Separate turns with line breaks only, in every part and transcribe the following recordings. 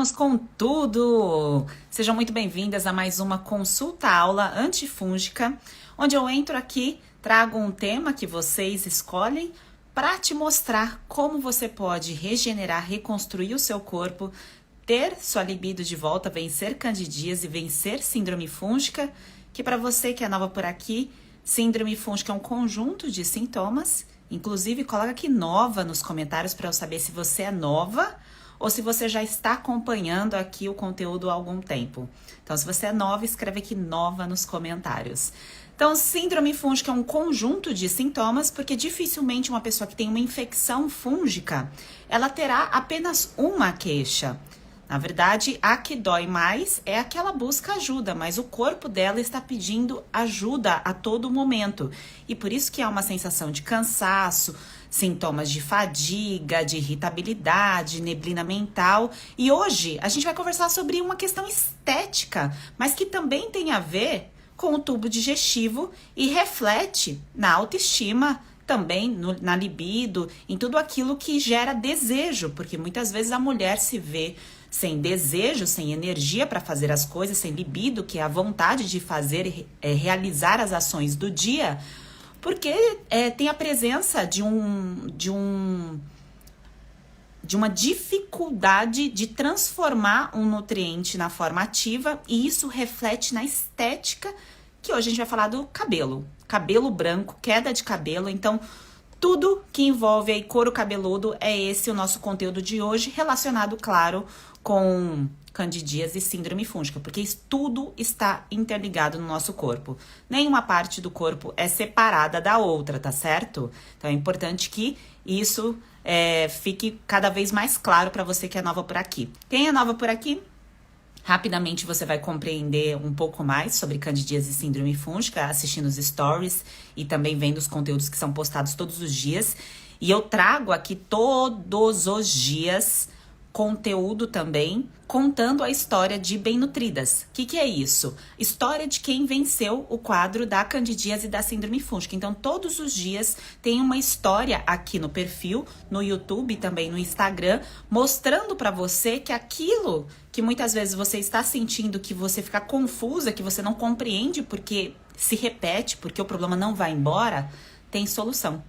Vamos com tudo! Sejam muito bem-vindas a mais uma consulta aula antifúngica, onde eu entro aqui, trago um tema que vocês escolhem para te mostrar como você pode regenerar, reconstruir o seu corpo, ter sua libido de volta, vencer candidíase e vencer síndrome fúngica, que para você que é nova por aqui, síndrome fúngica é um conjunto de sintomas. Inclusive, coloca aqui nova nos comentários para eu saber se você é nova ou se você já está acompanhando aqui o conteúdo há algum tempo. Então, se você é nova, escreve aqui nova nos comentários. Então, síndrome fúngica é um conjunto de sintomas, porque dificilmente uma pessoa que tem uma infecção fúngica, ela terá apenas uma queixa. Na verdade, a que dói mais é a que ela busca ajuda, mas o corpo dela está pedindo ajuda a todo momento. E por isso que há uma sensação de cansaço, sintomas de fadiga, de irritabilidade, neblina mental. E hoje a gente vai conversar sobre uma questão estética, mas que também tem a ver com o tubo digestivo e reflete na autoestima, também na libido, em tudo aquilo que gera desejo, porque muitas vezes a mulher se vê sem desejo, sem energia para fazer as coisas, sem libido, que é a vontade de fazer, realizar as ações do dia, porque tem a presença de uma dificuldade de transformar um nutriente na forma ativa, e isso reflete na estética, que hoje a gente vai falar do cabelo. Cabelo branco, queda de cabelo, então tudo que envolve aí couro cabeludo é esse o nosso conteúdo de hoje, relacionado, claro, com candidíase e síndrome fúngica, porque isso tudo está interligado no nosso corpo. Nenhuma parte do corpo é separada da outra, tá certo? Então é importante que isso fique cada vez mais claro para você que é nova por aqui. Quem é nova por aqui? Rapidamente você vai compreender um pouco mais sobre candidíase e síndrome fúngica assistindo os stories e também vendo os conteúdos que são postados todos os dias. E eu trago aqui todos os dias conteúdo também contando a história de Bem Nutridas. O que é isso? História de quem venceu o quadro da candidíase e da síndrome fúngica. Então, todos os dias tem uma história aqui no perfil, no YouTube e também no Instagram, mostrando para você que aquilo que muitas vezes você está sentindo, que você fica confusa, que você não compreende porque se repete, porque o problema não vai embora, tem solução.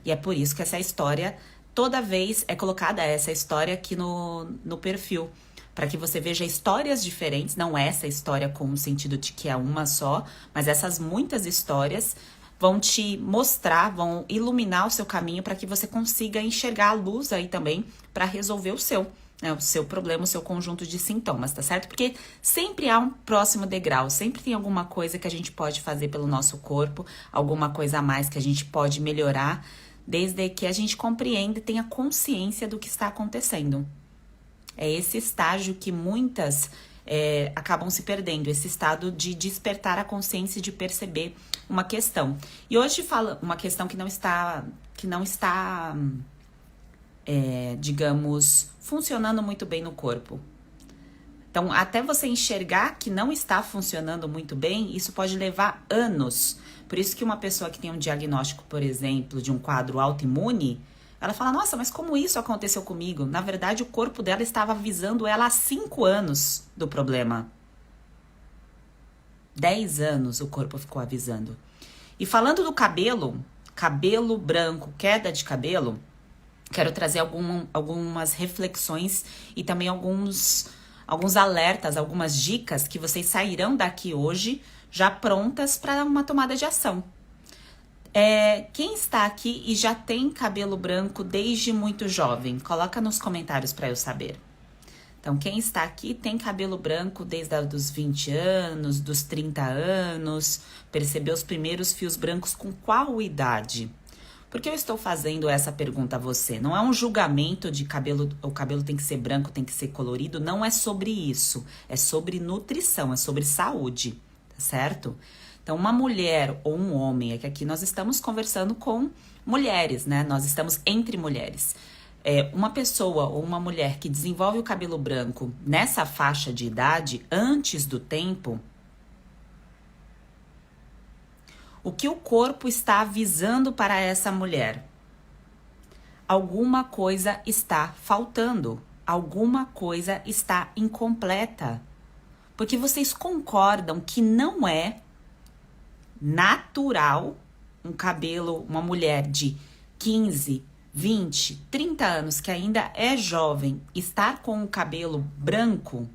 E é por isso que essa história, toda vez é colocada essa história aqui no perfil, para que você veja histórias diferentes, não essa história com o sentido de que é uma só, mas essas muitas histórias vão te mostrar, vão iluminar o seu caminho para que você consiga enxergar a luz aí também para resolver o seu problema, o seu conjunto de sintomas, tá certo? Porque sempre há um próximo degrau, sempre tem alguma coisa que a gente pode fazer pelo nosso corpo, alguma coisa a mais que a gente pode melhorar, desde que a gente compreenda e tenha consciência do que está acontecendo. É esse estágio que muitas acabam se perdendo, esse estado de despertar a consciência e de perceber uma questão. E hoje fala uma questão que não está digamos, funcionando muito bem no corpo. Então, até você enxergar que não está funcionando muito bem, isso pode levar anos. Por isso que uma pessoa que tem um diagnóstico, por exemplo, de um quadro autoimune, ela fala, nossa, mas como isso aconteceu comigo? Na verdade, o corpo dela estava avisando ela há 5 anos do problema. 10 anos o corpo ficou avisando. E falando do cabelo branco, queda de cabelo, quero trazer algumas reflexões e também alguns alertas, algumas dicas que vocês sairão daqui hoje já prontas para uma tomada de ação. Quem está aqui e já tem cabelo branco desde muito jovem? Coloca nos comentários para eu saber. Então, quem está aqui tem cabelo branco desde os 20 anos, dos 30 anos, percebeu os primeiros fios brancos com qual idade? Por que eu estou fazendo essa pergunta a você? Não é um julgamento de o cabelo tem que ser branco, tem que ser colorido, não é sobre isso. É sobre nutrição, é sobre saúde, tá certo? Então, uma mulher ou um homem, é que aqui nós estamos conversando com mulheres, né? Nós estamos entre mulheres. Uma pessoa ou uma mulher que desenvolve o cabelo branco nessa faixa de idade, antes do tempo, o que o corpo está avisando para essa mulher? Alguma coisa está faltando. alguma coisa está incompleta. Porque vocês concordam que não é natural um cabelo, uma mulher de 15, 20, 30 anos, que ainda é jovem, estar com o cabelo branco?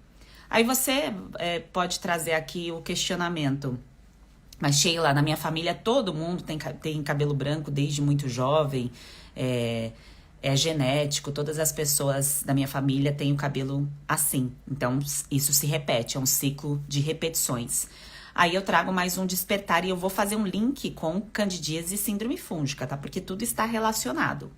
Aí você pode trazer aqui o questionamento. Mas, Sheila, na minha família todo mundo tem cabelo branco desde muito jovem, é genético, todas as pessoas da minha família têm o cabelo assim. Então, isso se repete, é um ciclo de repetições. Aí eu trago mais um despertar e eu vou fazer um link com candidíase e síndrome fúngica, tá? Porque tudo está relacionado.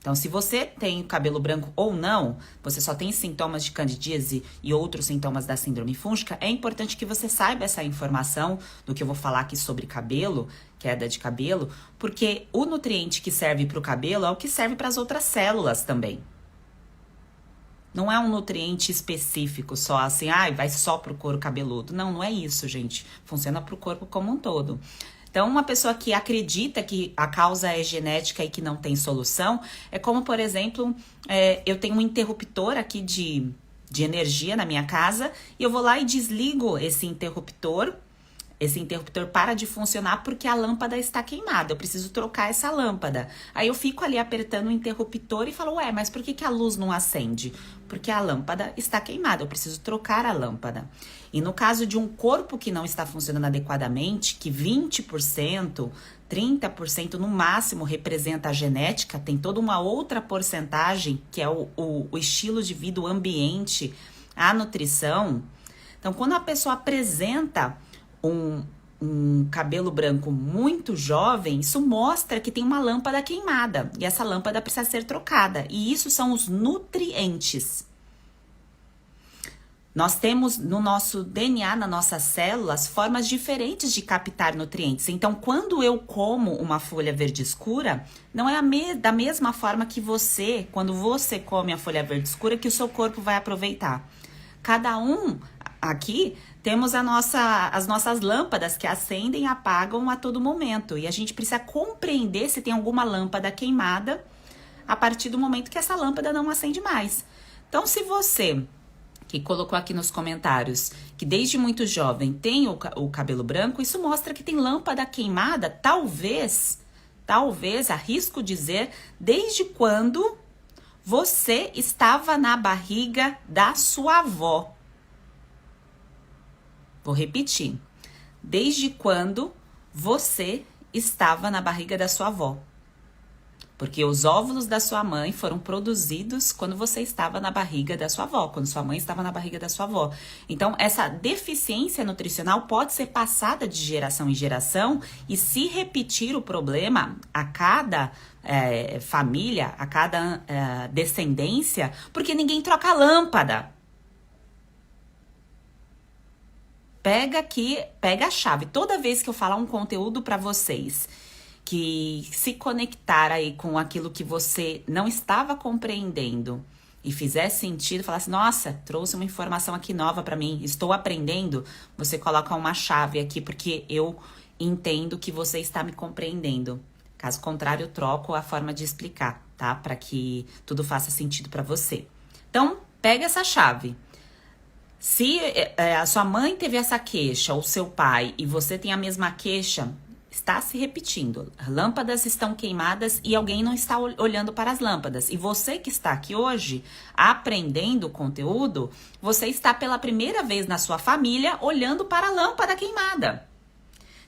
Então, se você tem cabelo branco ou não, você só tem sintomas de candidíase e outros sintomas da síndrome fúngica, é importante que você saiba essa informação do que eu vou falar aqui sobre cabelo, queda de cabelo, porque o nutriente que serve para o cabelo é o que serve para as outras células também. Não é um nutriente específico só assim, vai só para o couro cabeludo. Não, não é isso, gente. Funciona para o corpo como um todo. Então, uma pessoa que acredita que a causa é genética e que não tem solução, é como, por exemplo, eu tenho um interruptor aqui de energia na minha casa, e eu vou lá e desligo esse interruptor para de funcionar porque a lâmpada está queimada, eu preciso trocar essa lâmpada. Aí eu fico ali apertando o interruptor e falo, mas por que a luz não acende? Porque a lâmpada está queimada, eu preciso trocar a lâmpada. E no caso de um corpo que não está funcionando adequadamente, que 20%, 30% no máximo representa a genética, tem toda uma outra porcentagem que é o estilo de vida, o ambiente, a nutrição. Então, quando a pessoa apresenta um cabelo branco muito jovem, isso mostra que tem uma lâmpada queimada e essa lâmpada precisa ser trocada. E isso são os nutrientes. Nós temos no nosso DNA, nas nossas células, formas diferentes de captar nutrientes. Então, quando eu como uma folha verde escura, não é da mesma forma que quando você come a folha verde escura, que o seu corpo vai aproveitar. Cada um aqui temos as nossas lâmpadas que acendem e apagam a todo momento. E a gente precisa compreender se tem alguma lâmpada queimada a partir do momento que essa lâmpada não acende mais. Então, se você que colocou aqui nos comentários que desde muito jovem tem o cabelo branco, isso mostra que tem lâmpada queimada, talvez, arrisco dizer, desde quando você estava na barriga da sua avó. Vou repetir. Desde quando você estava na barriga da sua avó? Porque os óvulos da sua mãe foram produzidos quando você estava na barriga da sua avó, quando sua mãe estava na barriga da sua avó. Então, essa deficiência nutricional pode ser passada de geração em geração e se repetir o problema a cada família, a cada descendência, porque ninguém troca a lâmpada. Pega a chave. Toda vez que eu falar um conteúdo para vocês que se conectar aí com aquilo que você não estava compreendendo e fizer sentido, falar assim, nossa, trouxe uma informação aqui nova para mim, estou aprendendo, você coloca uma chave aqui, porque eu entendo que você está me compreendendo. Caso contrário, eu troco a forma de explicar, tá? Para que tudo faça sentido para você. Então, pega essa chave. Se a sua mãe teve essa queixa, ou seu pai, e você tem a mesma queixa, está se repetindo. Lâmpadas estão queimadas e alguém não está olhando para as lâmpadas. E você que está aqui hoje, aprendendo o conteúdo, você está pela primeira vez na sua família olhando para a lâmpada queimada.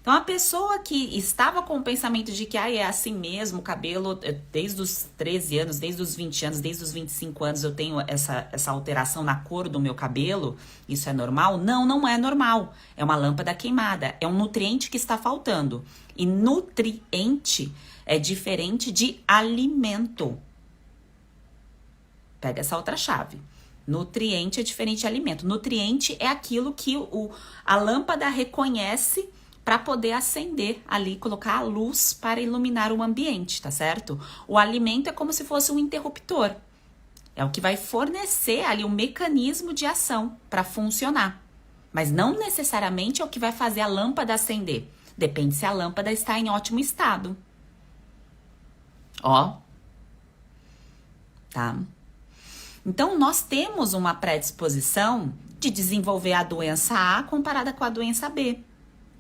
Então, a pessoa que estava com o pensamento de que é assim mesmo, o cabelo, desde os 13 anos, desde os 20 anos, desde os 25 anos, eu tenho essa alteração na cor do meu cabelo, isso é normal? Não, não é normal. É uma lâmpada queimada, é um nutriente que está faltando. E nutriente é diferente de alimento. Pega essa outra chave. Nutriente é diferente de alimento. Nutriente é aquilo que a lâmpada reconhece para poder acender ali, colocar a luz para iluminar o ambiente, tá certo? O alimento é como se fosse um interruptor. É o que vai fornecer ali um mecanismo de ação para funcionar. Mas não necessariamente é o que vai fazer a lâmpada acender. Depende se a lâmpada está em ótimo estado. Ó. Tá? Então, nós temos uma predisposição de desenvolver a doença A comparada com a doença B.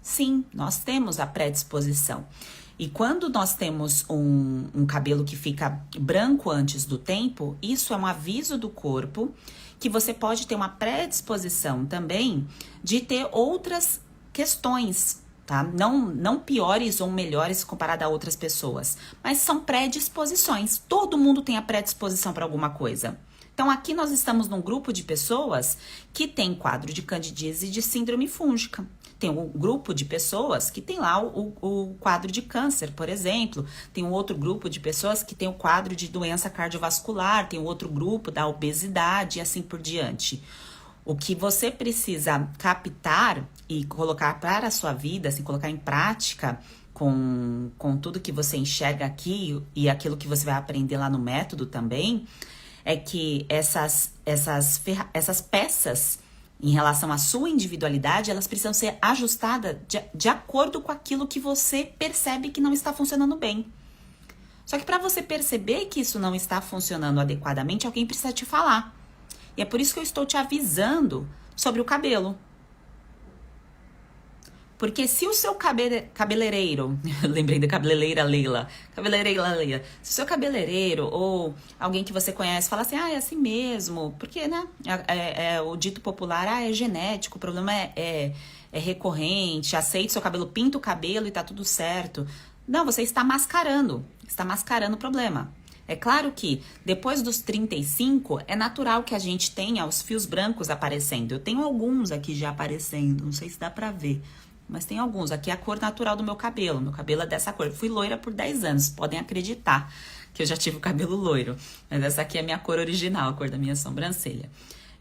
Sim, nós temos a predisposição. E quando nós temos um cabelo que fica branco antes do tempo, isso é um aviso do corpo que você pode ter uma predisposição também de ter outras questões, tá? Não piores ou melhores comparado a outras pessoas, mas são predisposições. Todo mundo tem a predisposição para alguma coisa. Então, aqui nós estamos num grupo de pessoas que tem quadro de candidíase e de síndrome fúngica. Tem um grupo de pessoas que tem lá o quadro de câncer, por exemplo. Tem um outro grupo de pessoas que tem o quadro de doença cardiovascular. Tem um outro grupo da obesidade e assim por diante. O que você precisa captar e colocar para a sua vida, assim, colocar em prática com tudo que você enxerga aqui e aquilo que você vai aprender lá no método também, é que essas peças em relação à sua individualidade, elas precisam ser ajustadas de acordo com aquilo que você percebe que não está funcionando bem. Só que para você perceber que isso não está funcionando adequadamente, alguém precisa te falar. E é por isso que eu estou te avisando sobre o cabelo. Porque se o seu cabeleireiro, lembrei da cabeleireira Leila, se o seu cabeleireiro ou alguém que você conhece fala assim, é assim mesmo, porque, né, o dito popular, é genético, o problema é recorrente, aceite seu cabelo, pinta o cabelo e tá tudo certo. Não, você está mascarando o problema. É claro que depois dos 35, é natural que a gente tenha os fios brancos aparecendo. Eu tenho alguns aqui já aparecendo, não sei se dá pra ver. Mas tem alguns. Aqui é a cor natural do meu cabelo. Meu cabelo é dessa cor. Eu fui loira por 10 anos. Podem acreditar que eu já tive o cabelo loiro. Mas essa aqui é a minha cor original, a cor da minha sobrancelha.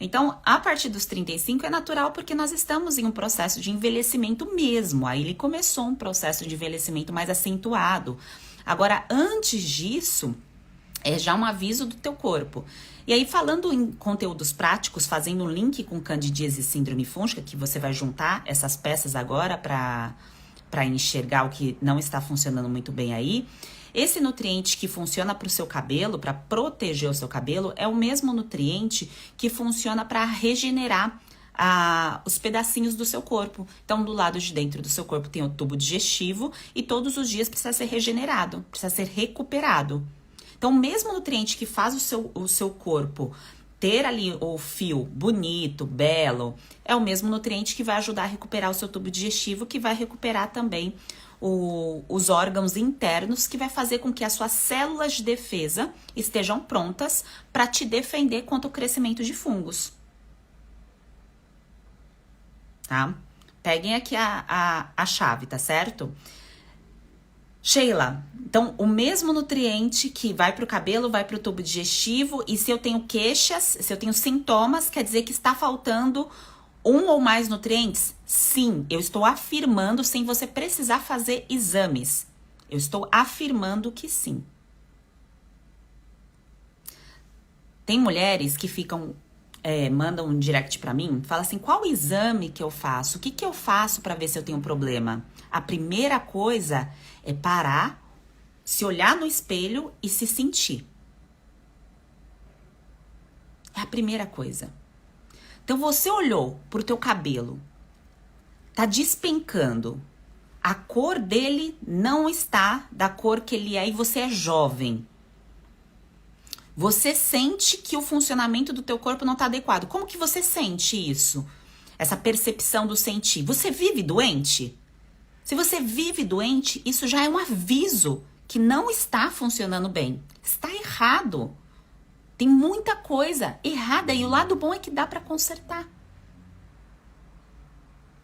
Então, a partir dos 35 é natural porque nós estamos em um processo de envelhecimento mesmo. Aí ele começou um processo de envelhecimento mais acentuado. Agora, antes disso, é já um aviso do teu corpo. E aí, falando em conteúdos práticos, fazendo um link com candidíase e síndrome fúngica, que você vai juntar essas peças agora para enxergar o que não está funcionando muito bem aí. Esse nutriente que funciona para o seu cabelo, para proteger o seu cabelo, é o mesmo nutriente que funciona para regenerar os pedacinhos do seu corpo. Então, do lado de dentro do seu corpo tem o tubo digestivo e todos os dias precisa ser regenerado, precisa ser recuperado. Então, o mesmo nutriente que faz o seu corpo ter ali o fio bonito, belo, é o mesmo nutriente que vai ajudar a recuperar o seu tubo digestivo, que vai recuperar também os órgãos internos, que vai fazer com que as suas células de defesa estejam prontas para te defender contra o crescimento de fungos. Tá? Peguem aqui a chave, tá certo? Sheila, então o mesmo nutriente que vai para o cabelo, vai para o tubo digestivo, e se eu tenho queixas, se eu tenho sintomas, quer dizer que está faltando um ou mais nutrientes? Sim, eu estou afirmando sem você precisar fazer exames. Eu estou afirmando que sim. Tem mulheres que ficam, mandam um direct para mim, fala assim, qual exame que eu faço? O que eu faço para ver se eu tenho um problema? A primeira coisa é parar, se olhar no espelho e se sentir. É a primeira coisa. Então, você olhou pro teu cabelo, tá despencando, a cor dele não está da cor que ele é e você é jovem. Você sente que o funcionamento do teu corpo não tá adequado. Como que você sente isso? Essa percepção do sentir. Você vive doente? Se você vive doente, isso já é um aviso que não está funcionando bem. Está errado. Tem muita coisa errada e o lado bom é que dá para consertar.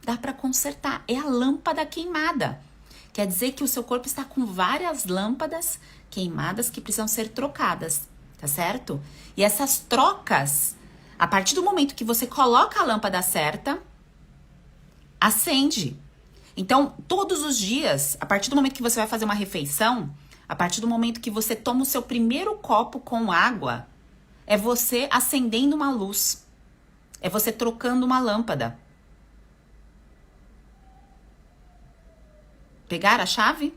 Dá para consertar. É a lâmpada queimada. Quer dizer que o seu corpo está com várias lâmpadas queimadas que precisam ser trocadas, tá certo? E essas trocas, a partir do momento que você coloca a lâmpada certa, acende. Então, todos os dias, a partir do momento que você vai fazer uma refeição, a partir do momento que você toma o seu primeiro copo com água, é você acendendo uma luz. É você trocando uma lâmpada. Pegaram a chave?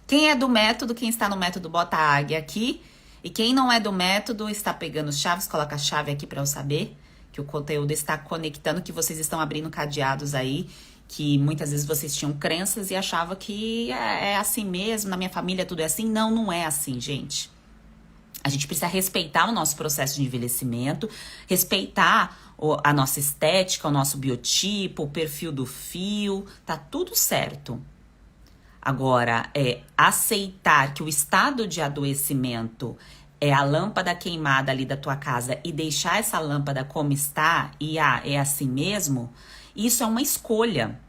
Quem é do método, quem está no método, bota a águia aqui. E quem não é do método está pegando chaves, coloca a chave aqui para eu saber que o conteúdo está conectando, que vocês estão abrindo cadeados aí, que muitas vezes vocês tinham crenças e achavam que é assim mesmo, na minha família tudo é assim. Não, não é assim, gente. A gente precisa respeitar o nosso processo de envelhecimento, respeitar a nossa estética, o nosso biotipo, o perfil do fio, tá tudo certo. Agora, aceitar que o estado de adoecimento é a lâmpada queimada ali da tua casa e deixar essa lâmpada como está e é assim mesmo, isso é uma escolha.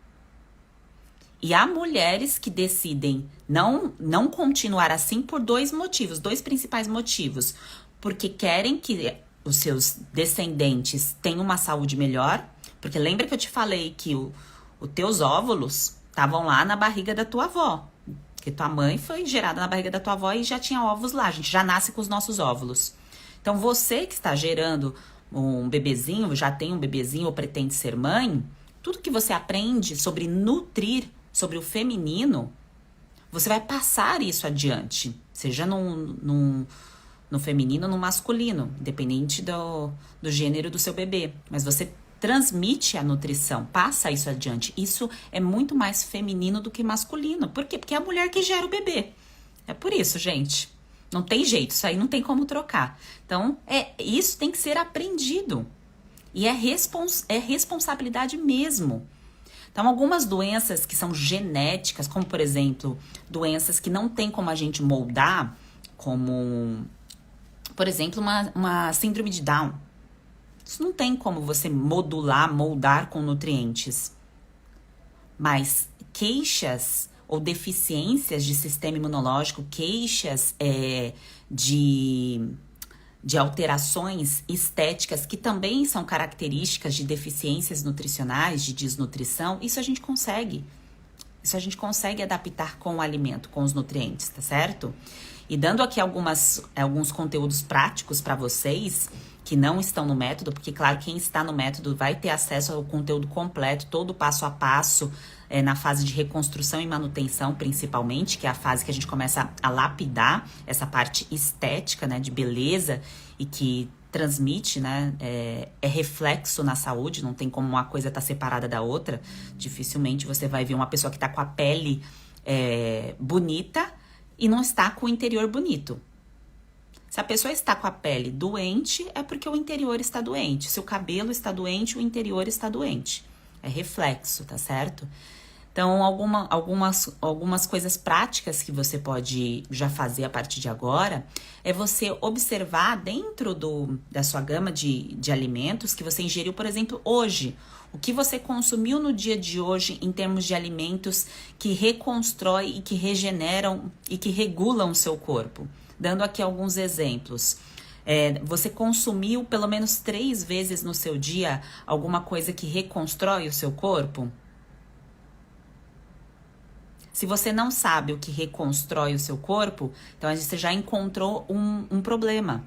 E há mulheres que decidem não continuar assim por dois motivos, dois principais motivos. Porque querem que os seus descendentes tenham uma saúde melhor. Porque lembra que eu te falei que os teus óvulos estavam lá na barriga da tua avó. Porque tua mãe foi gerada na barriga da tua avó e já tinha óvulos lá. A gente já nasce com os nossos óvulos. Então você que está gerando um bebezinho, já tem um bebezinho ou pretende ser mãe, tudo que você aprende sobre nutrir, sobre o feminino, você vai passar isso adiante, seja no feminino ou no masculino, independente do gênero do seu bebê. Mas você transmite a nutrição, passa isso adiante. Isso é muito mais feminino do que masculino. Por quê? Porque é a mulher que gera o bebê. É por isso, gente. Não tem jeito, isso aí não tem como trocar. Então, isso tem que ser aprendido. E é responsabilidade mesmo. Então, algumas doenças que são genéticas, como, por exemplo, doenças que não tem como a gente moldar, como, por exemplo, uma síndrome de Down. Isso não tem como você moldar com nutrientes. Mas queixas ou deficiências de sistema imunológico, queixas de alterações estéticas que também são características de deficiências nutricionais, de desnutrição, isso a gente consegue. Isso a gente consegue adaptar com o alimento, com os nutrientes, tá certo? E dando aqui alguns conteúdos práticos para vocês que não estão no método, porque, claro, quem está no método vai ter acesso ao conteúdo completo, todo passo a passo, na fase de reconstrução e manutenção, principalmente, que é a fase que a gente começa a lapidar essa parte estética, né, de beleza, e que transmite, né, é reflexo na saúde, não tem como uma coisa estar separada da outra. Dificilmente você vai ver uma pessoa que está com a pele bonita e não está com o interior bonito. Se a pessoa está com a pele doente, é porque o interior está doente. Se o cabelo está doente, o interior está doente. É reflexo, tá certo? Então, algumas coisas práticas que você pode já fazer a partir de agora é você observar dentro da sua gama de alimentos que você ingeriu, por exemplo, hoje. O que você consumiu no dia de hoje em termos de alimentos que reconstrói e que regeneram e que regulam o seu corpo. Dando aqui alguns exemplos. Você consumiu pelo menos 3 vezes no seu dia alguma coisa que reconstrói o seu corpo? Se você não sabe o que reconstrói o seu corpo, então você já encontrou um problema.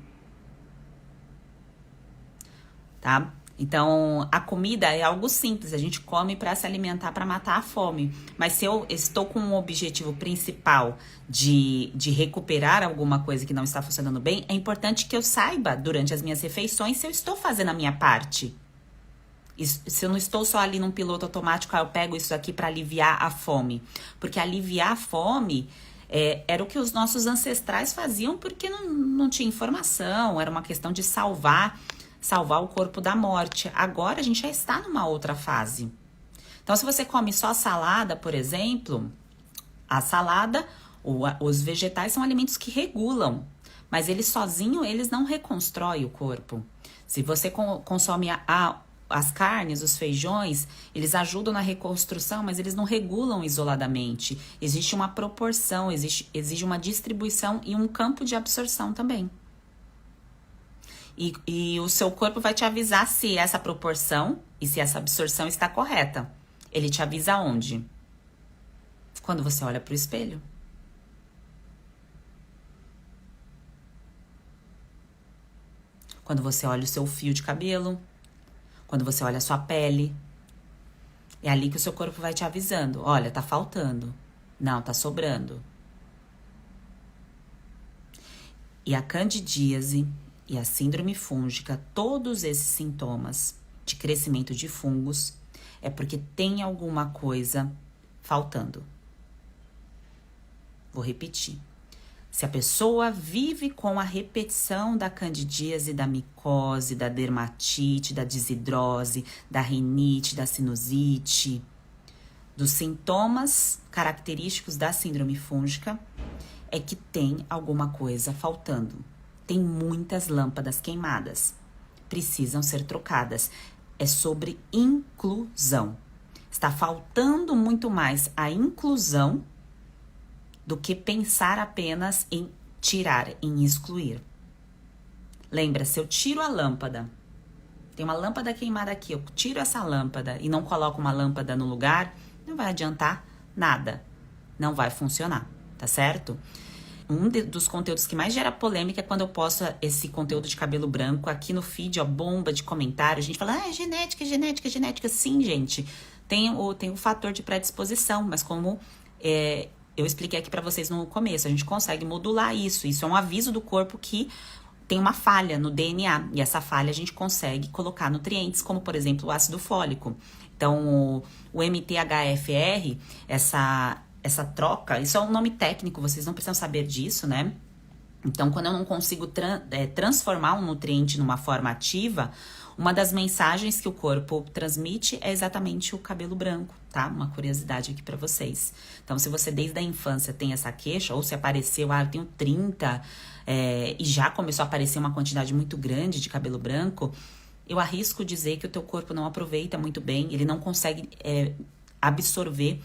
Tá? Então, a comida é algo simples, a gente come para se alimentar, para matar a fome. Mas se eu estou com um objetivo principal de recuperar alguma coisa que não está funcionando bem, é importante que eu saiba durante as minhas refeições se eu estou fazendo a minha parte. Se eu não estou só ali num piloto automático, eu pego isso aqui para aliviar a fome. Porque aliviar a fome era o que os nossos ancestrais faziam porque não tinha informação, era uma questão de salvar o corpo da morte. Agora a gente já está numa outra fase. Então, se você come só salada, por exemplo, a salada, os vegetais são alimentos que regulam, mas eles sozinhos, eles não reconstroem o corpo. Se você consome as carnes, os feijões, eles ajudam na reconstrução, mas eles não regulam isoladamente. Existe uma proporção, exige uma distribuição e um campo de absorção também. E o seu corpo vai te avisar se essa proporção e se essa absorção está correta. Ele te avisa onde? Quando você olha para o espelho. Quando você olha o seu fio de cabelo. Quando você olha a sua pele. É ali que o seu corpo vai te avisando. Olha, tá faltando. Não, tá sobrando. E a candidíase e a síndrome fúngica, todos esses sintomas de crescimento de fungos, é porque tem alguma coisa faltando. Vou repetir. Se a pessoa vive com a repetição da candidíase, da micose, da dermatite, da desidrose, da rinite, da sinusite, dos sintomas característicos da síndrome fúngica, é que tem alguma coisa faltando. Tem muitas lâmpadas queimadas. Precisam ser trocadas. É sobre inclusão. Está faltando muito mais a inclusão do que pensar apenas em tirar, em excluir. Lembra, se eu tiro a lâmpada, tem uma lâmpada queimada aqui, eu tiro essa lâmpada e não coloco uma lâmpada no lugar, não vai adiantar nada. Não vai funcionar, tá certo? Dos conteúdos que mais gera polêmica é quando eu posto esse conteúdo de cabelo branco aqui no feed, ó, bomba de comentários. A gente fala, é genética, genética, genética. Sim, gente, tem o fator de predisposição, mas como eu expliquei aqui pra vocês no começo, a gente consegue modular isso. Isso é um aviso do corpo que tem uma falha no DNA. E essa falha a gente consegue colocar nutrientes, como por exemplo o ácido fólico. Então, o MTHFR, essa troca, isso é um nome técnico, vocês não precisam saber disso, né? Então, quando eu não consigo transformar um nutriente numa forma ativa, uma das mensagens que o corpo transmite é exatamente o cabelo branco, tá? Uma curiosidade aqui pra vocês. Então, se você desde a infância tem essa queixa, ou se apareceu, eu tenho 30, e já começou a aparecer uma quantidade muito grande de cabelo branco, eu arrisco dizer que o teu corpo não aproveita muito bem, ele não consegue absorver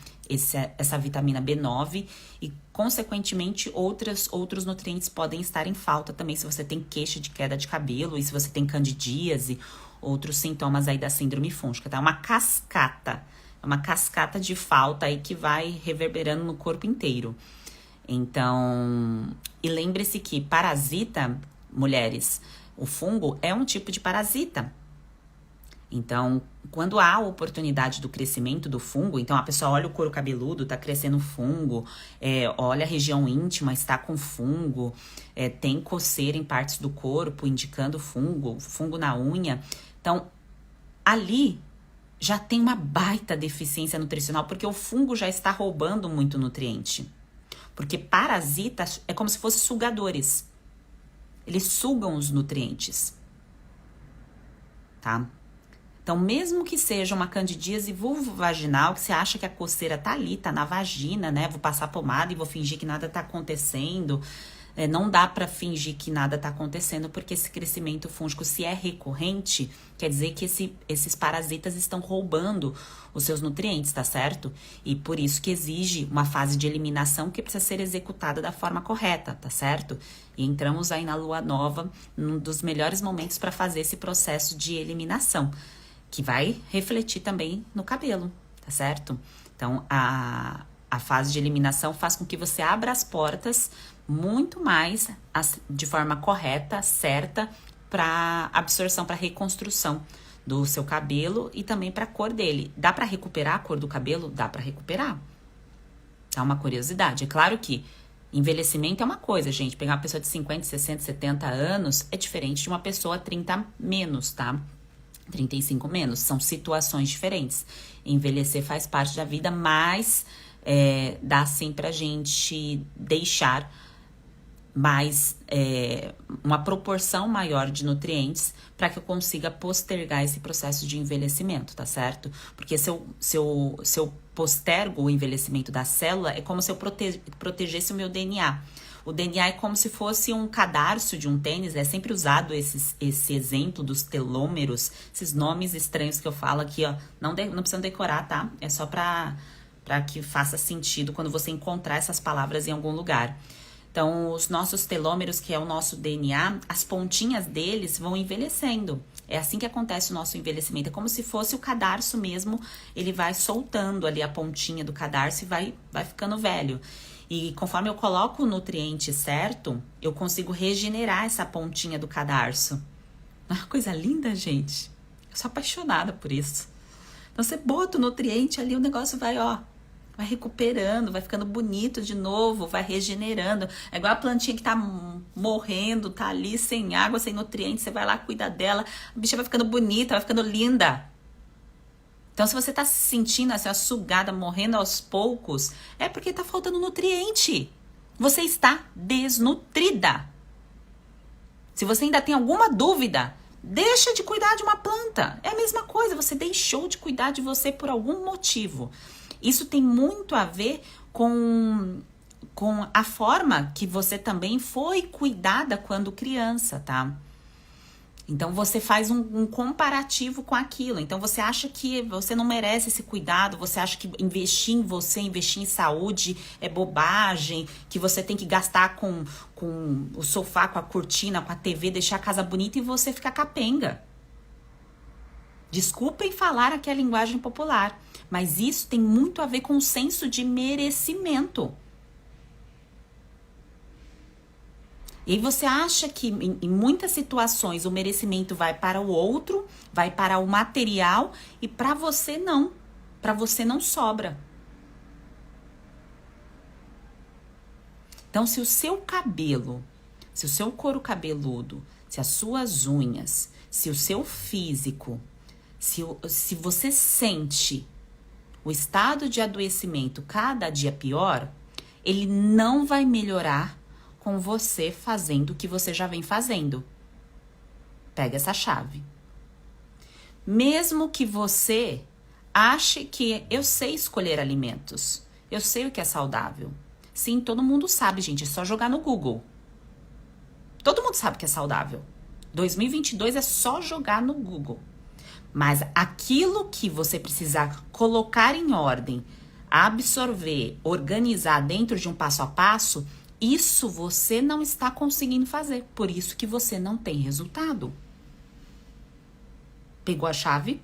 essa vitamina B9 e, consequentemente, outros nutrientes podem estar em falta também se você tem queixa de queda de cabelo e se você tem candidíase, outros sintomas aí da síndrome fúngica, tá? É uma cascata de falta aí que vai reverberando no corpo inteiro. Então, e lembre-se que parasita, mulheres, o fungo é um tipo de parasita. Então, quando há a oportunidade do crescimento do fungo, então a pessoa olha o couro cabeludo, tá crescendo fungo, olha a região íntima, está com fungo, tem coceira em partes do corpo, indicando fungo na unha. Então, ali já tem uma baita deficiência nutricional, porque o fungo já está roubando muito nutriente. Porque parasitas é como se fossem sugadores. Eles sugam os nutrientes, tá? Então, mesmo que seja uma candidíase vulvovaginal, que você acha que a coceira tá ali, tá na vagina, né? Vou passar pomada e vou fingir que nada tá acontecendo. Não dá pra fingir que nada tá acontecendo, porque esse crescimento fúngico, se é recorrente, quer dizer que esses parasitas estão roubando os seus nutrientes, tá certo? E por isso que exige uma fase de eliminação que precisa ser executada da forma correta, tá certo? E entramos aí na lua nova, num dos melhores momentos para fazer esse processo de eliminação, que vai refletir também no cabelo, tá certo? Então, a fase de eliminação faz com que você abra as portas muito mais de forma correta, certa, para absorção, para reconstrução do seu cabelo e também para a cor dele. Dá para recuperar a cor do cabelo? Dá para recuperar. Tá uma curiosidade. É claro que envelhecimento é uma coisa, gente. Pegar uma pessoa de 50, 60, 70 anos é diferente de uma pessoa 30 menos, tá? 35 menos. São situações diferentes. Envelhecer faz parte da vida, mas dá sim pra gente deixar mais uma proporção maior de nutrientes para que eu consiga postergar esse processo de envelhecimento, tá certo? Porque se eu postergo o envelhecimento da célula, é como se eu protegesse o meu DNA. O DNA é como se fosse um cadarço de um tênis, é sempre usado esse exemplo dos telômeros, esses nomes estranhos que eu falo aqui, ó, não precisam decorar, tá? É só para que faça sentido quando você encontrar essas palavras em algum lugar. Então, os nossos telômeros, que é o nosso DNA, as pontinhas deles vão envelhecendo. É assim que acontece o nosso envelhecimento. É como se fosse o cadarço mesmo, ele vai soltando ali a pontinha do cadarço e vai ficando velho. E conforme eu coloco o nutriente certo, eu consigo regenerar essa pontinha do cadarço. Não é uma coisa linda, gente? Eu sou apaixonada por isso. Então, você bota o nutriente ali, o negócio vai vai recuperando, vai ficando bonito de novo, vai regenerando. É igual a plantinha que tá morrendo, tá ali sem água, sem nutrientes, você vai lá cuidar dela, a bicha vai ficando bonita, vai ficando linda. Então, se você tá se sentindo assim, sugada, morrendo aos poucos, é porque tá faltando nutriente. Você está desnutrida. Se você ainda tem alguma dúvida, deixa de cuidar de uma planta. É a mesma coisa, você deixou de cuidar de você por algum motivo. Isso tem muito a ver com a forma que você também foi cuidada quando criança, tá? Então você faz um comparativo com aquilo. Então você acha que você não merece esse cuidado, você acha que investir em você, investir em saúde é bobagem, que você tem que gastar com o sofá, com a cortina, com a TV, deixar a casa bonita e você ficar capenga. Desculpem falar aqui a linguagem popular, mas isso tem muito a ver com o senso de merecimento. E aí você acha que em muitas situações o merecimento vai para o outro, vai para o material e para você não. Para você não sobra. Então, se o seu cabelo, se o seu couro cabeludo, se as suas unhas, se o seu físico, se você sente o estado de adoecimento cada dia pior, ele não vai melhorar com você fazendo o que você já vem fazendo. Pega essa chave. Mesmo que você ache que eu sei escolher alimentos, eu sei o que é saudável. Sim, todo mundo sabe, gente, é só jogar no Google. Todo mundo sabe o que é saudável. 2022 é só jogar no Google. Mas aquilo que você precisar colocar em ordem, absorver, organizar dentro de um passo a passo, isso você não está conseguindo fazer. Por isso que você não tem resultado. Pegou a chave?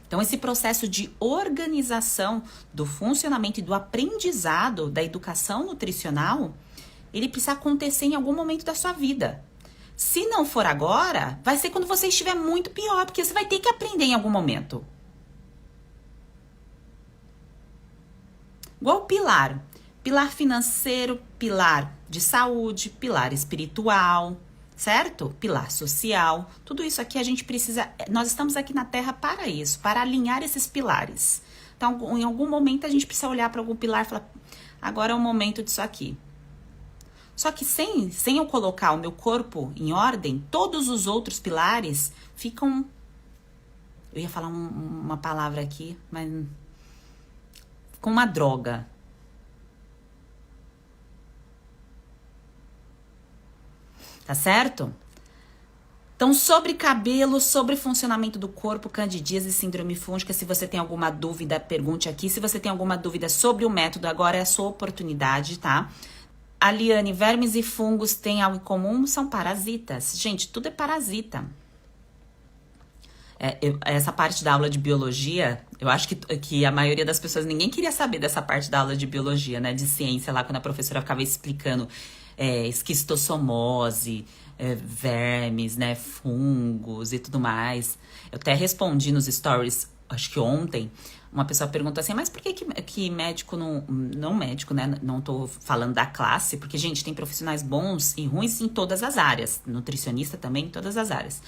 Então, esse processo de organização do funcionamento e do aprendizado da educação nutricional, ele precisa acontecer em algum momento da sua vida. Se não for agora, vai ser quando você estiver muito pior, porque você vai ter que aprender em algum momento. Igual pilar. Pilar financeiro, pilar de saúde, pilar espiritual, certo? Pilar social. Tudo isso aqui a gente precisa... Nós estamos aqui na Terra para isso, para alinhar esses pilares. Então, em algum momento a gente precisa olhar para algum pilar e falar, agora é o momento disso aqui. Só que sem eu colocar o meu corpo em ordem, todos os outros pilares ficam... Eu ia falar uma palavra aqui, mas... com uma droga. Tá certo? Então, sobre cabelo, sobre funcionamento do corpo, candidíase e síndrome fúngica, se você tem alguma dúvida, pergunte aqui. Se você tem alguma dúvida sobre o método, agora é a sua oportunidade, tá? A Liane, vermes e fungos têm algo em comum? São parasitas. Gente, tudo é parasita. Essa parte da aula de biologia, eu acho que a maioria das pessoas, ninguém queria saber dessa parte da aula de biologia, né? De ciência lá, quando a professora ficava explicando esquistossomose, vermes, né? Fungos e tudo mais. Eu até respondi nos stories, acho que ontem, uma pessoa perguntou assim, mas por que médico não médico, né? Não tô falando da classe, porque, gente, tem profissionais bons e ruins em todas as áreas. Nutricionista também em todas as áreas.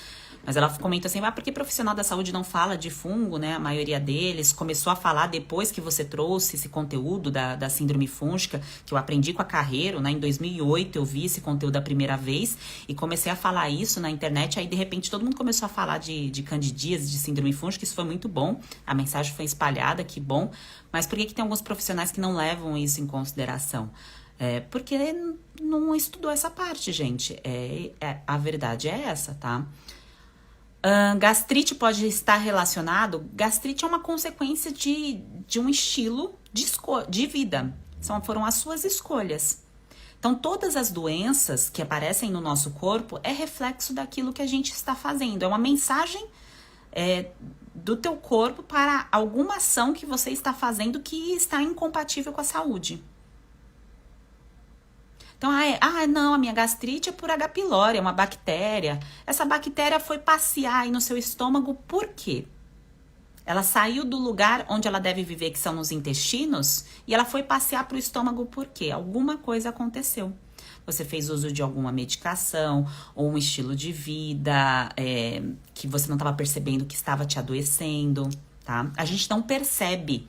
Mas ela comenta assim, por que profissional da saúde não fala de fungo, né? A maioria deles começou a falar depois que você trouxe esse conteúdo da síndrome fúngica, que eu aprendi com a Carreiro, né? Em 2008 eu vi esse conteúdo a primeira vez e comecei a falar isso na internet. Aí, de repente, todo mundo começou a falar de candidíase, de síndrome fúngica. Isso foi muito bom. A mensagem foi espalhada, que bom. Mas por que tem alguns profissionais que não levam isso em consideração? Porque não estudou essa parte, gente. A verdade é essa, tá? Gastrite pode estar relacionado? Gastrite é uma consequência de um estilo de vida. Foram as suas escolhas. Então, todas as doenças que aparecem no nosso corpo é reflexo daquilo que a gente está fazendo. É uma mensagem do teu corpo para alguma ação que você está fazendo que está incompatível com a saúde. Então, não, a minha gastrite é por H. pylori, é uma bactéria. Essa bactéria foi passear aí no seu estômago, por quê? Ela saiu do lugar onde ela deve viver, que são nos intestinos, e ela foi passear para o estômago por quê? Alguma coisa aconteceu. Você fez uso de alguma medicação ou um estilo de vida que você não estava percebendo que estava te adoecendo, tá? A gente não percebe,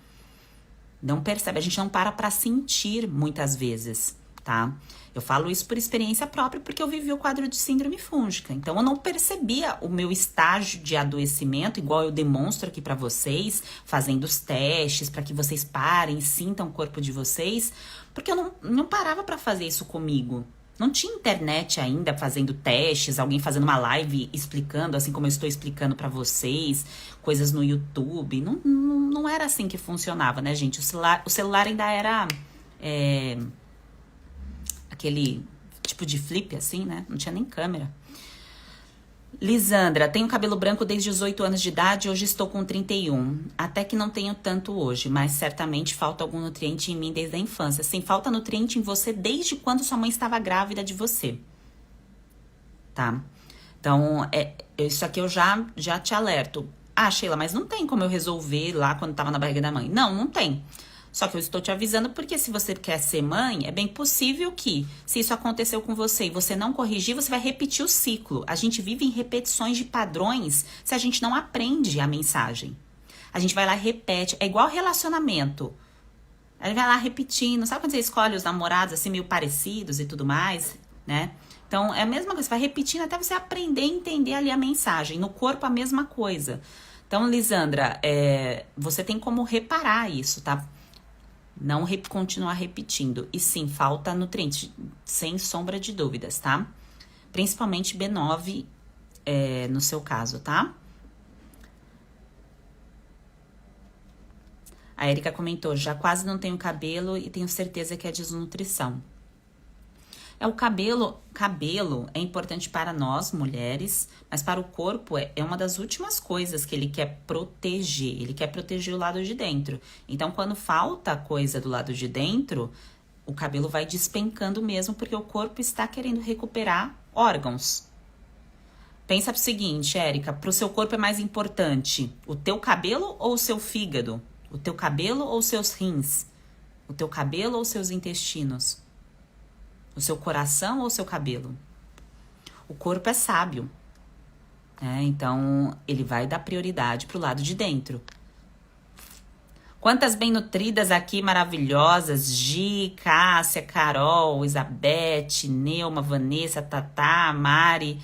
a gente não para sentir muitas vezes, tá? Eu falo isso por experiência própria porque eu vivi o quadro de síndrome fúngica. Então, eu não percebia o meu estágio de adoecimento, igual eu demonstro aqui pra vocês, fazendo os testes para que vocês parem e sintam o corpo de vocês, porque eu não parava pra fazer isso comigo. Não tinha internet ainda fazendo testes, alguém fazendo uma live explicando, assim como eu estou explicando pra vocês, coisas no YouTube. Não era assim que funcionava, né, gente? O celular ainda era... aquele tipo de flip, assim, né? Não tinha nem câmera. Lisandra, tenho cabelo branco desde os 8 anos de idade, hoje estou com 31. Até que não tenho tanto hoje, mas certamente falta algum nutriente em mim desde a infância. Sim, falta nutriente em você desde quando sua mãe estava grávida de você. Tá? Então, isso aqui eu já te alerto. Ah, Sheila, mas não tem como eu resolver lá quando estava na barriga da mãe. Não tem. Só que eu estou te avisando porque se você quer ser mãe, é bem possível que, se isso aconteceu com você e você não corrigir, você vai repetir o ciclo. A gente vive em repetições de padrões se a gente não aprende a mensagem. A gente vai lá e repete. É igual relacionamento. A gente vai lá repetindo. Sabe quando você escolhe os namorados assim meio parecidos e tudo mais, né? Então, é a mesma coisa. Você vai repetindo até você aprender a entender ali a mensagem. No corpo, a mesma coisa. Então, Lisandra, você tem como reparar isso, tá? Não continuar repetindo. E sim, falta nutriente, sem sombra de dúvidas, tá? Principalmente B9 no seu caso, tá? A Erika comentou, já quase não tenho cabelo e tenho certeza que é desnutrição. O cabelo é importante para nós, mulheres, mas para o corpo é uma das últimas coisas que ele quer proteger. Ele quer proteger o lado de dentro. Então, quando falta coisa do lado de dentro, o cabelo vai despencando mesmo, porque o corpo está querendo recuperar órgãos. Pensa pro seguinte, Érica, pro seu corpo é mais importante o teu cabelo ou o seu fígado? O teu cabelo ou os seus rins? O teu cabelo ou os seus intestinos? O seu coração ou o seu cabelo? O corpo é sábio, né? Então, ele vai dar prioridade pro lado de dentro. Quantas bem nutridas aqui, maravilhosas. Gi, Cássia, Carol, Isabete, Neuma, Vanessa, Tatá, Mari.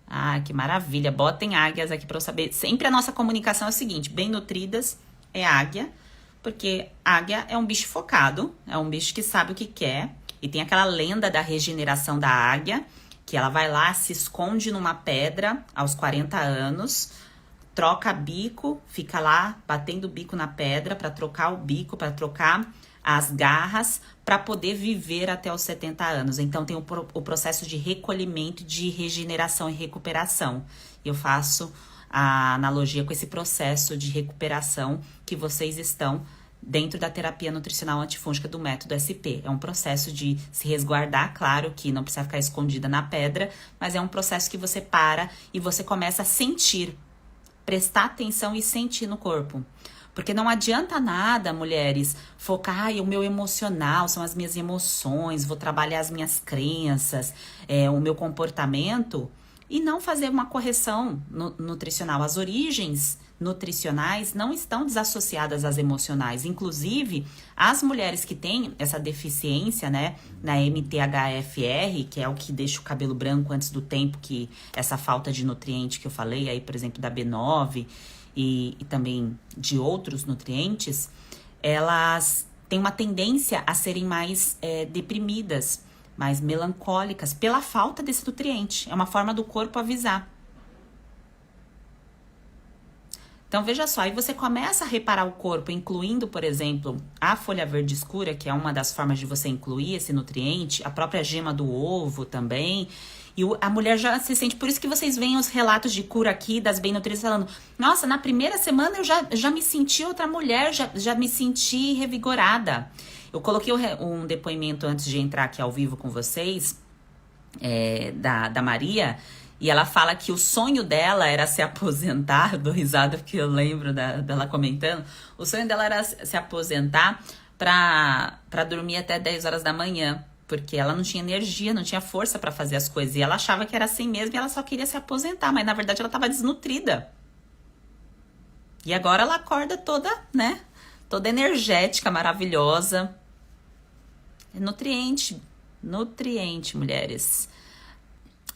Ah, que maravilha. Botem águias aqui para eu saber. Sempre a nossa comunicação é o seguinte, bem nutridas é águia, porque águia é um bicho focado, é um bicho que sabe o que quer. E tem aquela lenda da regeneração da águia, que ela vai lá, se esconde numa pedra aos 40 anos, troca bico, fica lá batendo o bico na pedra para trocar o bico, para trocar as garras, para poder viver até os 70 anos. Então tem o processo de recolhimento, de regeneração e recuperação. Eu faço a analogia com esse processo de recuperação que vocês estão dentro da terapia nutricional antifúngica do método SP. É um processo de se resguardar, claro que não precisa ficar escondida na pedra, mas é um processo que você para e você começa a sentir, prestar atenção e sentir no corpo. Porque não adianta nada, mulheres, focar, o meu emocional, são as minhas emoções, vou trabalhar as minhas crenças, o meu comportamento, e não fazer uma correção nutricional. As origens nutricionais não estão desassociadas às emocionais. Inclusive, as mulheres que têm essa deficiência, né, na MTHFR, que é o que deixa o cabelo branco antes do tempo, que essa falta de nutriente que eu falei, aí, por exemplo, da B9 e também de outros nutrientes, elas têm uma tendência a serem mais deprimidas, mais melancólicas, pela falta desse nutriente. É uma forma do corpo avisar. Então, veja só, aí você começa a reparar o corpo, incluindo, por exemplo, a folha verde escura, que é uma das formas de você incluir esse nutriente, a própria gema do ovo também, e a mulher já se sente, por isso que vocês veem os relatos de cura aqui, das bem nutridas, falando, nossa, na primeira semana eu já me senti outra mulher, já me senti revigorada. Eu coloquei um depoimento antes de entrar aqui ao vivo com vocês, da Maria, E ela fala que o sonho dela era se aposentar, dou risada porque eu lembro dela comentando, o sonho dela era se aposentar pra dormir até 10 horas da manhã, porque ela não tinha energia, não tinha força pra fazer as coisas, e ela achava que era assim mesmo e ela só queria se aposentar, mas na verdade ela tava desnutrida. E agora ela acorda toda, né, toda energética, maravilhosa. É nutriente, nutriente, mulheres.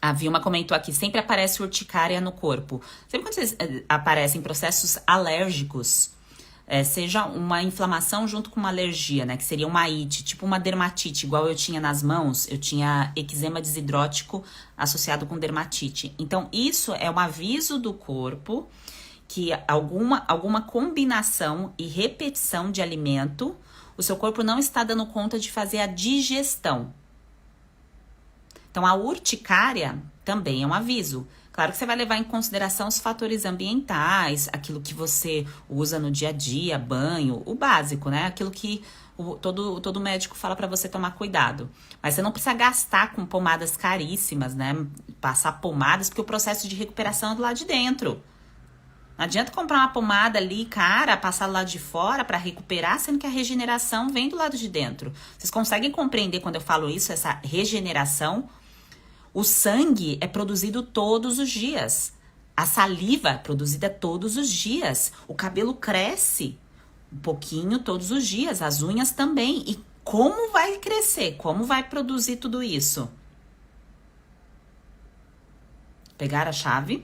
A Vilma comentou aqui, sempre aparece urticária no corpo. Sempre quando vocês aparecem processos alérgicos, seja uma inflamação junto com uma alergia, né? Que seria uma ite, tipo uma dermatite, igual eu tinha nas mãos, eu tinha eczema desidrótico associado com dermatite. Então, isso é um aviso do corpo que alguma combinação e repetição de alimento, o seu corpo não está dando conta de fazer a digestão. Então, a urticária também é um aviso. Claro que você vai levar em consideração os fatores ambientais, aquilo que você usa no dia a dia, banho, o básico, né? Aquilo que todo médico fala pra você tomar cuidado. Mas você não precisa gastar com pomadas caríssimas, né? Passar pomadas, porque o processo de recuperação é do lado de dentro. Não adianta comprar uma pomada ali, cara, passar do lado de fora pra recuperar, sendo que a regeneração vem do lado de dentro. Vocês conseguem compreender quando eu falo isso, essa regeneração? O sangue é produzido todos os dias. A saliva é produzida todos os dias. O cabelo cresce um pouquinho todos os dias. As unhas também. E como vai crescer? Como vai produzir tudo isso? Pegar a chave.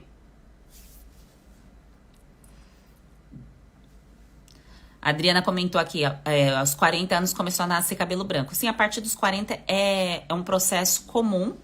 A Adriana comentou aqui, aos 40 anos começou a nascer cabelo branco. Sim, a partir dos 40 é um processo comum.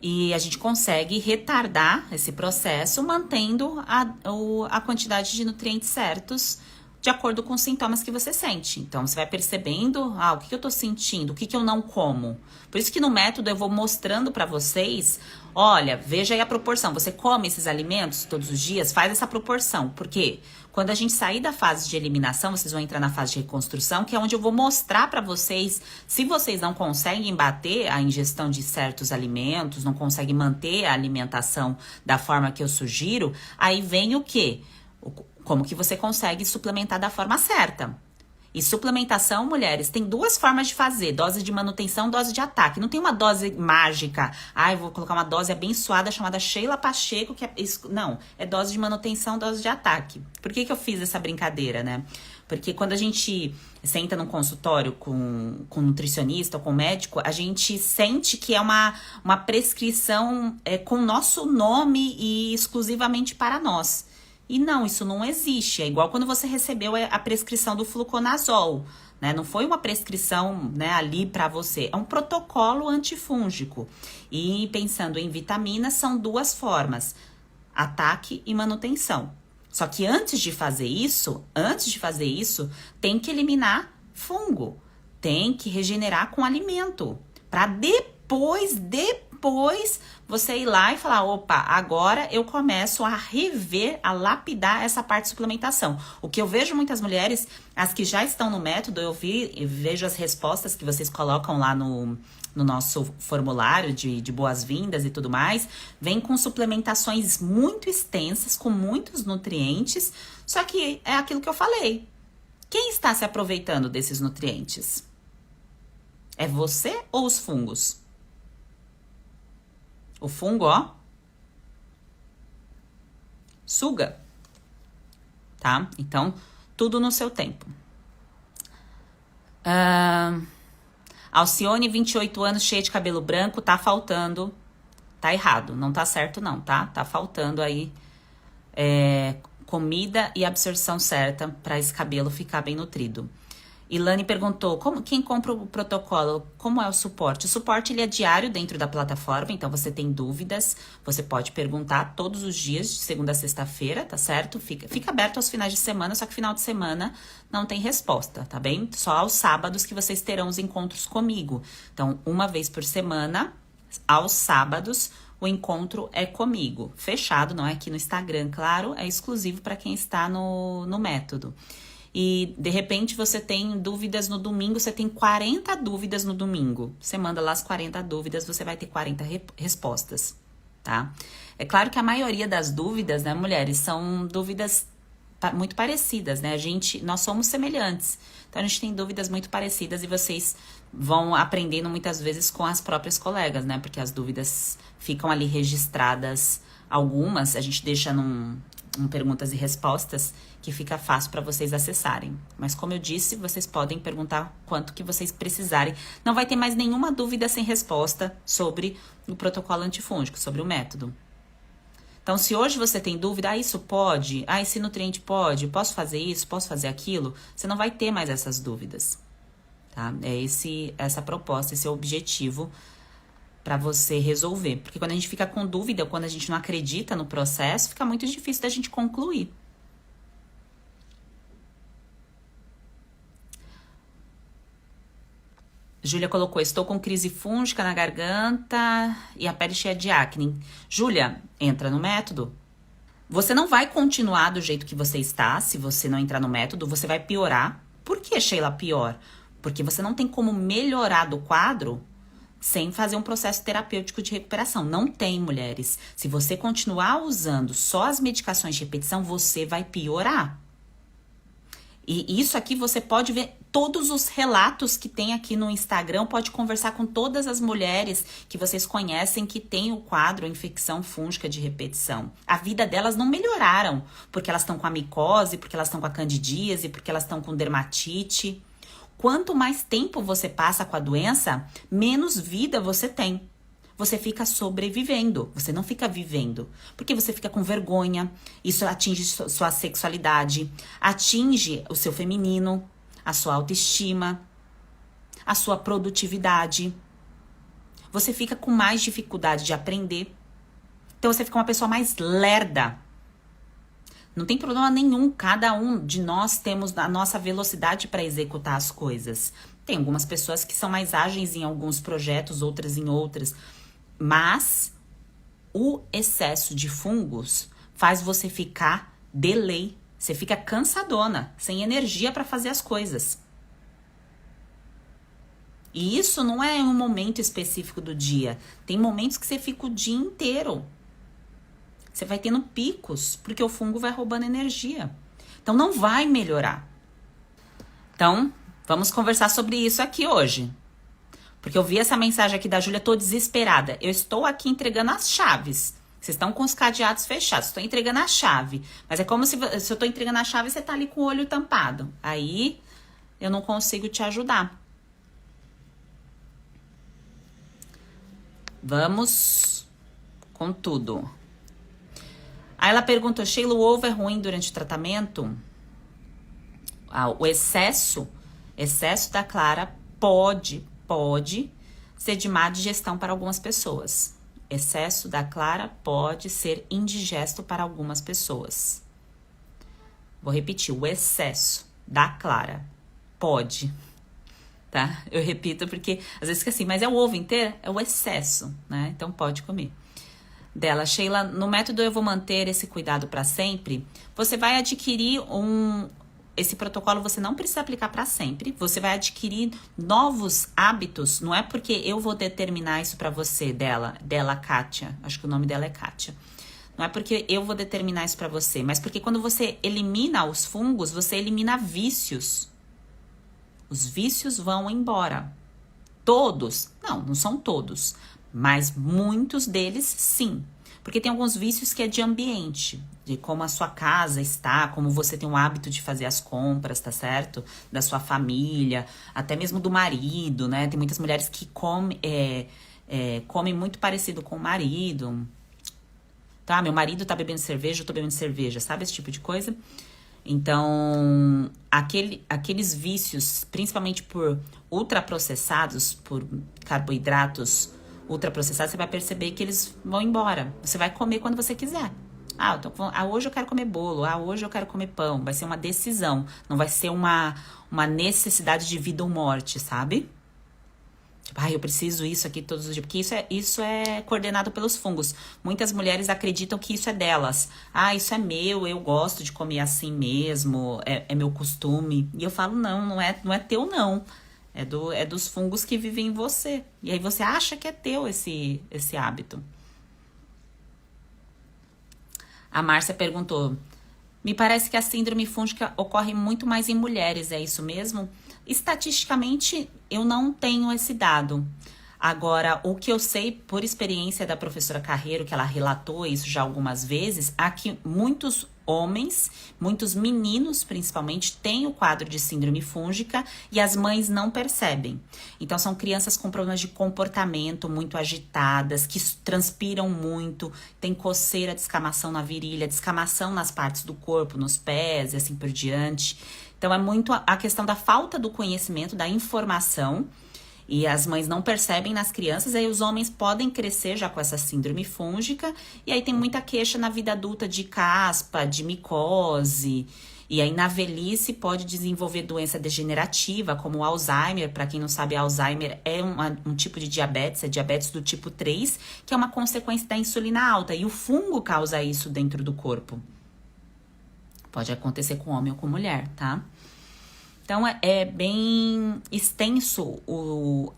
E a gente consegue retardar esse processo mantendo a quantidade de nutrientes certos de acordo com os sintomas que você sente. Então, você vai percebendo, o que eu tô sentindo, o que eu não como. Por isso que no método eu vou mostrando pra vocês, olha, veja aí a proporção. Você come esses alimentos todos os dias? Faz essa proporção. Por quê? Quando a gente sair da fase de eliminação, vocês vão entrar na fase de reconstrução, que é onde eu vou mostrar pra vocês, se vocês não conseguem bater a ingestão de certos alimentos, não conseguem manter a alimentação da forma que eu sugiro, aí vem o quê? Como que você consegue suplementar da forma certa. E suplementação, mulheres, tem duas formas de fazer. Dose de manutenção, dose de ataque. Não tem uma dose mágica. Eu vou colocar uma dose abençoada chamada Sheila Pacheco, que é isso. Não, é dose de manutenção, dose de ataque. Por que eu fiz essa brincadeira, né? Porque quando a gente senta num consultório com nutricionista ou com médico, a gente sente que é uma prescrição com nosso nome e exclusivamente para nós. E não, isso não existe. É igual quando você recebeu a prescrição do fluconazol, né? Não foi uma prescrição, né, ali para você. É um protocolo antifúngico. E pensando em vitaminas, são duas formas: ataque e manutenção. Só que antes de fazer isso, tem que eliminar fungo. Tem que regenerar com alimento. Para depois você ir lá e falar, opa, agora eu começo a rever, a lapidar essa parte de suplementação. O que eu vejo muitas mulheres, as que já estão no método, eu vejo as respostas que vocês colocam lá no nosso formulário de boas-vindas e tudo mais, vem com suplementações muito extensas, com muitos nutrientes, só que é aquilo que eu falei. Quem está se aproveitando desses nutrientes? É você ou os fungos? O fungo, ó, suga, tá? Então, tudo no seu tempo. Alcione, 28 anos, cheia de cabelo branco, tá faltando, tá errado, não tá certo não, tá? Tá faltando aí comida e absorção certa para esse cabelo ficar bem nutrido. Ilane perguntou, quem compra o protocolo, como é o suporte? O suporte ele é diário dentro da plataforma, então você tem dúvidas, você pode perguntar todos os dias, de segunda a sexta-feira, tá certo? Fica aberto aos finais de semana, só que final de semana não tem resposta, tá bem? Só aos sábados que vocês terão os encontros comigo. Então, uma vez por semana, aos sábados, o encontro é comigo. Fechado, não é aqui no Instagram, claro, é exclusivo para quem está no método. E, de repente, você tem dúvidas no domingo, você tem 40 dúvidas no domingo. Você manda lá as 40 dúvidas, você vai ter 40 respostas. tá? É claro que a maioria das dúvidas, né, mulheres, são dúvidas muito parecidas, né? Nós somos semelhantes. Então a gente tem dúvidas muito parecidas e vocês vão aprendendo muitas vezes com as próprias colegas, né? Porque as dúvidas ficam ali registradas. Algumas a gente deixa num perguntas e respostas que fica fácil para vocês acessarem. Mas como eu disse, vocês podem perguntar quanto que vocês precisarem. Não vai ter mais nenhuma dúvida sem resposta sobre o protocolo antifúngico, sobre o método. Então, se hoje você tem dúvida, isso pode? Esse nutriente pode? Posso fazer isso? Posso fazer aquilo? Você não vai ter mais essas dúvidas, tá? É essa proposta, esse é o objetivo para você resolver. Porque quando a gente fica com dúvida, quando a gente não acredita no processo, fica muito difícil da gente concluir. Júlia colocou, estou com crise fúngica na garganta e a pele cheia de acne. Júlia, entra no método. Você não vai continuar do jeito que você está, se você não entrar no método, você vai piorar. Por que, Sheila, pior? Porque você não tem como melhorar do quadro sem fazer um processo terapêutico de recuperação. Não tem, mulheres. Se você continuar usando só as medicações de repetição, você vai piorar. E isso aqui você pode ver todos os relatos que tem aqui no Instagram, pode conversar com todas as mulheres que vocês conhecem que tem o quadro infecção fúngica de repetição. A vida delas não melhoraram, porque elas estão com a micose, porque elas estão com a candidíase, porque elas estão com dermatite. Quanto mais tempo você passa com a doença, menos vida você tem. Você fica sobrevivendo, você não fica vivendo. Porque você fica com vergonha, isso atinge sua sexualidade, atinge o seu feminino, a sua autoestima, a sua produtividade. Você fica com mais dificuldade de aprender. Então você fica uma pessoa mais lerda. Não tem problema nenhum, cada um de nós temos a nossa velocidade para executar as coisas. Tem algumas pessoas que são mais ágeis em alguns projetos, outras em outras. Mas o excesso de fungos faz você ficar delay. Você fica cansadona, sem energia para fazer as coisas. E isso não é um momento específico do dia. Tem momentos que você fica o dia inteiro. Você vai tendo picos, porque o fungo vai roubando energia. Então não vai melhorar. Então, vamos conversar sobre isso aqui hoje. Porque eu vi essa mensagem aqui da Júlia, tô desesperada. Eu estou aqui entregando as chaves. Vocês estão com os cadeados fechados, estou entregando a chave. Mas é como se eu tô entregando a chave e você tá ali com o olho tampado. Aí eu não consigo te ajudar. Vamos com tudo. Aí ela perguntou, Sheila, o ovo é ruim durante o tratamento? O excesso da clara pode ser de má digestão para algumas pessoas. Excesso da clara pode ser indigesto para algumas pessoas. Vou repetir, o excesso da clara pode, tá? Eu repito porque às vezes fica assim, mas é o ovo inteiro? É o excesso, né? Então pode comer. Dela, Sheila, no método eu vou manter esse cuidado para sempre. Você vai adquirir esse protocolo você não precisa aplicar para sempre. Você vai adquirir novos hábitos. Não é porque eu vou determinar isso para você, dela, Kátia. Acho que o nome dela é Kátia. Não é porque eu vou determinar isso para você, mas porque quando você elimina os fungos, você elimina vícios. Os vícios vão embora. Todos? Não são todos. Mas muitos deles, sim. Porque tem alguns vícios que é de ambiente, de como a sua casa está, como você tem o hábito de fazer as compras, tá certo? Da sua família, até mesmo do marido, né? Tem muitas mulheres que comem muito parecido com o marido. Tá, meu marido tá bebendo cerveja, eu tô bebendo cerveja, sabe? Esse tipo de coisa. Então, aqueles vícios, principalmente por ultraprocessados, por carboidratos ultraprocessados, você vai perceber que eles vão embora. Você vai comer quando você quiser. Hoje eu quero comer bolo. Hoje eu quero comer pão. Vai ser uma decisão. Não vai ser uma necessidade de vida ou morte, sabe? Tipo, eu preciso isso aqui todos os dias. Porque isso é coordenado pelos fungos. Muitas mulheres acreditam que isso é delas. Isso é meu, eu gosto de comer assim mesmo. É meu costume. E eu falo, não é teu, não. É dos fungos que vivem em você. E aí você acha que é teu esse hábito. A Márcia perguntou: me parece que a síndrome fúngica ocorre muito mais em mulheres, é isso mesmo? Estatisticamente, eu não tenho esse dado. Agora, o que eu sei por experiência da professora Carreiro, que ela relatou isso já algumas vezes, é que muitos homens, muitos meninos principalmente, têm o quadro de síndrome fúngica e as mães não percebem. Então, são crianças com problemas de comportamento muito agitadas, que transpiram muito, tem coceira, descamação na virilha, descamação nas partes do corpo, nos pés e assim por diante. Então, é muito a questão da falta do conhecimento, da informação. E as mães não percebem nas crianças, aí os homens podem crescer já com essa síndrome fúngica, e aí tem muita queixa na vida adulta de caspa, de micose, e aí na velhice pode desenvolver doença degenerativa, como o Alzheimer. Para quem não sabe, Alzheimer é um tipo de diabetes, é diabetes do tipo 3, que é uma consequência da insulina alta, e o fungo causa isso dentro do corpo. Pode acontecer com homem ou com mulher, tá? Então, é bem extenso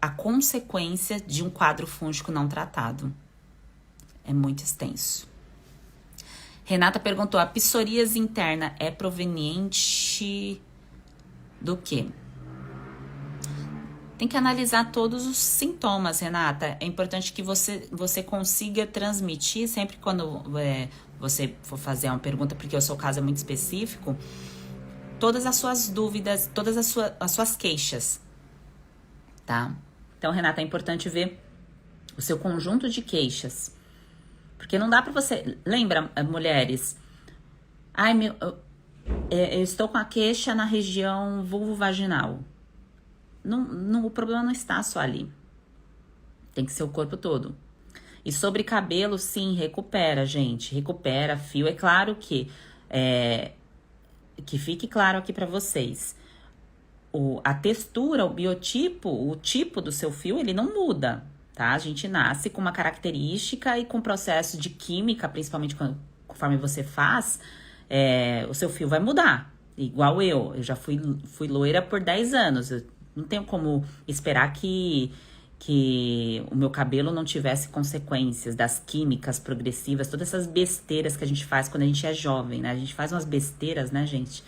a consequência de um quadro fúngico não tratado. É muito extenso. Renata perguntou: a psoríase interna é proveniente do quê? Tem que analisar todos os sintomas, Renata. É importante que você consiga transmitir, sempre quando você for fazer uma pergunta, porque o seu caso é muito específico, todas as suas dúvidas, todas as suas queixas, tá? Então, Renata, é importante ver o seu conjunto de queixas. Porque não dá pra você... Lembra, mulheres? Ai, eu estou com a queixa na região vulvovaginal. Não, o problema não está só ali. Tem que ser o corpo todo. E sobre cabelo, sim, recupera, gente. Recupera fio. É claro que fique claro aqui para vocês, a textura, o biotipo, o tipo do seu fio, ele não muda, tá? A gente nasce com uma característica e com processo de química, principalmente conforme você faz, o seu fio vai mudar. Igual eu já fui loira por 10 anos, eu não tenho como esperar que o meu cabelo não tivesse consequências das químicas progressivas, todas essas besteiras que a gente faz quando a gente é jovem, né? A gente faz umas besteiras, né, gente?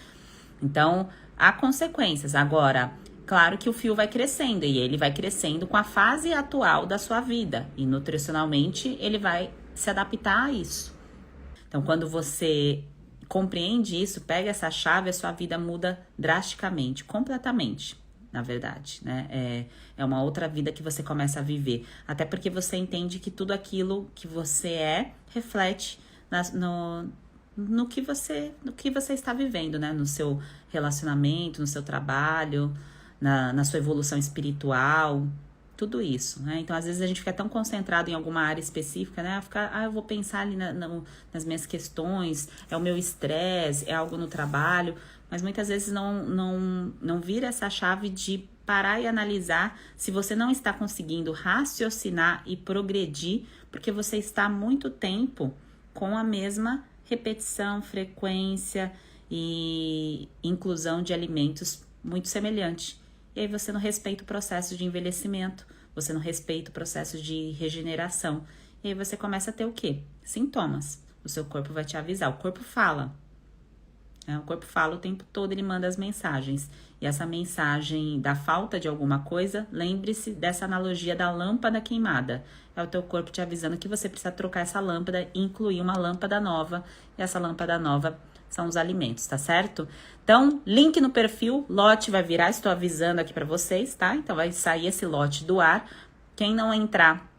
Então, há consequências. Agora, claro que o fio vai crescendo, e ele vai crescendo com a fase atual da sua vida. E nutricionalmente, ele vai se adaptar a isso. Então, quando você compreende isso, pega essa chave, a sua vida muda drasticamente, completamente. Na verdade, né? É uma outra vida que você começa a viver. Até porque você entende que tudo aquilo que você reflete no que você está vivendo, né? No seu relacionamento, no seu trabalho, na sua evolução espiritual, tudo isso, né? Então, às vezes, a gente fica tão concentrado em alguma área específica, né? Eu vou pensar ali nas minhas questões, é o meu estresse, é algo no trabalho, mas muitas vezes não vira essa chave de parar e analisar se você não está conseguindo raciocinar e progredir, porque você está há muito tempo com a mesma repetição, frequência e inclusão de alimentos muito semelhante. E aí você não respeita o processo de envelhecimento, você não respeita o processo de regeneração. E aí você começa a ter o quê? Sintomas. O seu corpo vai te avisar, o corpo fala. O corpo fala o tempo todo, ele manda as mensagens. E essa mensagem da falta de alguma coisa, lembre-se dessa analogia da lâmpada queimada. É o teu corpo te avisando que você precisa trocar essa lâmpada e incluir uma lâmpada nova. E essa lâmpada nova são os alimentos, tá certo? Então, link no perfil, lote vai virar, estou avisando aqui pra vocês, tá? Então, vai sair esse lote do ar. Quem não entrar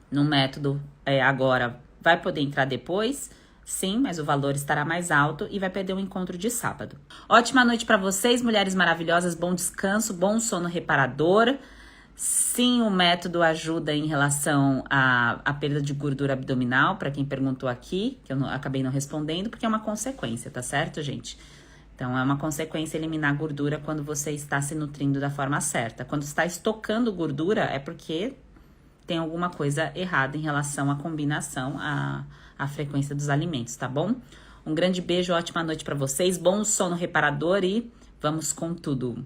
no método agora, vai poder entrar depois. Sim, mas o valor estará mais alto e vai perder o encontro de sábado. Ótima noite para vocês, mulheres maravilhosas. Bom descanso, bom sono reparador. Sim, o método ajuda em relação à perda de gordura abdominal, para quem perguntou aqui, que eu acabei não respondendo, porque é uma consequência, tá certo, gente? Então, é uma consequência eliminar gordura quando você está se nutrindo da forma certa. Quando está estocando gordura, é porque tem alguma coisa errada em relação à combinação, à frequência dos alimentos, tá bom? Um grande beijo, ótima noite para vocês, bom sono reparador e vamos com tudo!